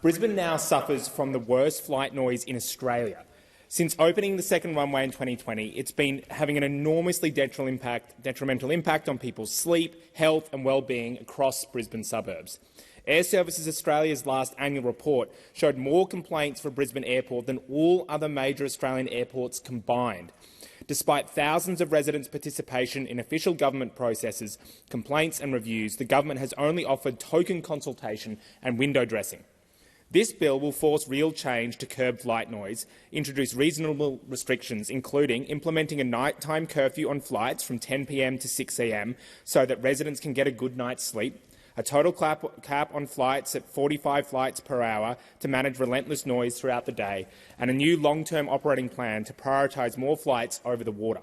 Brisbane now suffers from the worst flight noise in Australia. Since opening the second runway in 2020, it's been having an enormously detrimental impact on people's sleep, health and well-being across Brisbane suburbs. Air Services Australia's last annual report showed more complaints for Brisbane Airport than all other major Australian airports combined. Despite thousands of residents' participation in official government processes, complaints and reviews, the government has only offered token consultation and window dressing. This bill will force real change to curb flight noise, introduce reasonable restrictions, including implementing a nighttime curfew on flights from 10 p.m. to 6 a.m. so that residents can get a good night's sleep, a total cap on flights at 45 flights per hour to manage relentless noise throughout the day, and a new long-term operating plan to prioritise more flights over the water.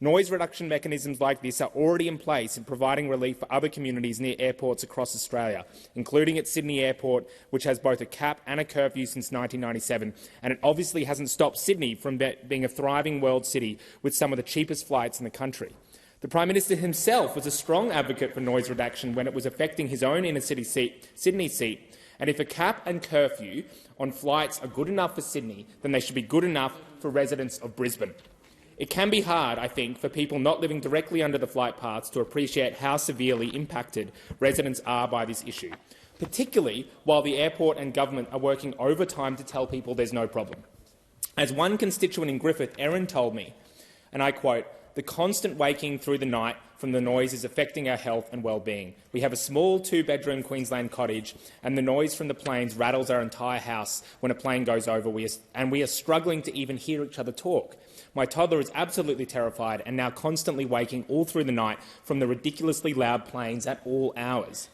Noise reduction mechanisms like this are already in place in providing relief for other communities near airports across Australia, including at Sydney Airport, which has both a cap and a curfew since 1997, and it obviously hasn't stopped Sydney from being a thriving world city with some of the cheapest flights in the country. The Prime Minister himself was a strong advocate for noise reduction when it was affecting his own inner-city seat, Sydney seat, and if a cap and curfew on flights are good enough for Sydney, then they should be good enough for residents of Brisbane. It can be hard, I think, for people not living directly under the flight paths to appreciate how severely impacted residents are by this issue, particularly while the airport and government are working overtime to tell people there's no problem. As one constituent in Griffith, Erin, told me, and I quote, "The constant waking through the night from the noise is affecting our health and well-being. We have a small two-bedroom Queensland cottage, and the noise from the planes rattles our entire house when a plane goes over, and we are struggling to even hear each other talk. My toddler is absolutely terrified and now constantly waking all through the night from the ridiculously loud planes at all hours."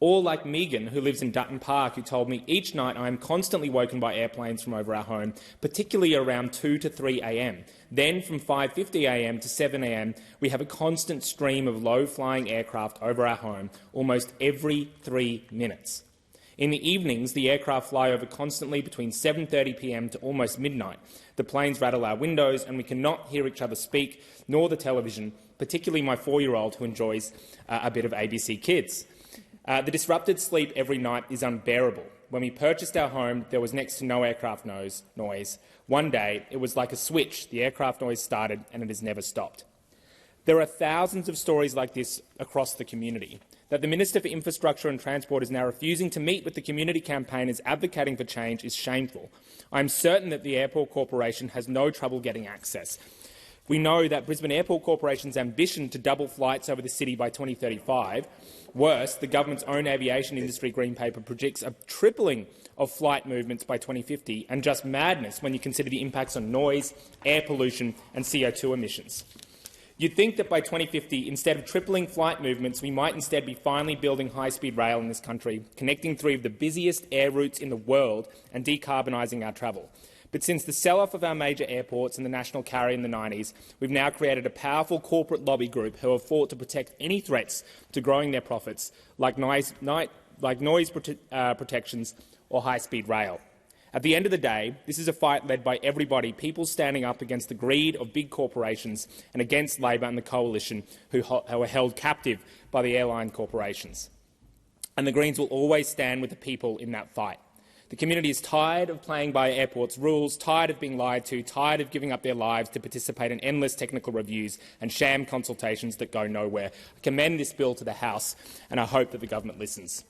Or like Megan, who lives in Dutton Park, who told me, "Each night I am constantly woken by airplanes from over our home, particularly around 2 to 3 a.m. Then from 5:50 a.m. to 7 a.m. we have a constant stream of low-flying aircraft over our home almost every 3 minutes. In the evenings, the aircraft fly over constantly between 7:30 p.m. to almost midnight. The planes rattle our windows and we cannot hear each other speak, nor the television, particularly my 4-year-old who enjoys a bit of ABC Kids. The disrupted sleep every night is unbearable. When we purchased our home, there was next to no aircraft noise. One day, it was like a switch. The aircraft noise started and it has never stopped." There are thousands of stories like this across the community. That the Minister for Infrastructure and Transport is now refusing to meet with the community campaigners advocating for change is shameful. I am certain that the Airport Corporation has no trouble getting access. We know that Brisbane Airport Corporation's ambition to double flights over the city by 2035. Worse, the government's own aviation industry green paper predicts a tripling of flight movements by 2050, and just madness when you consider the impacts on noise, air pollution and CO2 emissions. You'd think that by 2050, instead of tripling flight movements, we might instead be finally building high-speed rail in this country, connecting 3 of the busiest air routes in the world and decarbonising our travel. But since the sell-off of our major airports and the national carrier in the 90s, we've now created a powerful corporate lobby group who have fought to protect any threats to growing their profits, like noise protections or high-speed rail. At the end of the day, this is a fight led by everybody, people standing up against the greed of big corporations and against Labor and the Coalition, who are held captive by the airline corporations. And the Greens will always stand with the people in that fight. The community is tired of playing by airports' rules, tired of being lied to, tired of giving up their lives to participate in endless technical reviews and sham consultations that go nowhere. I commend this bill to the House, and I hope that the government listens.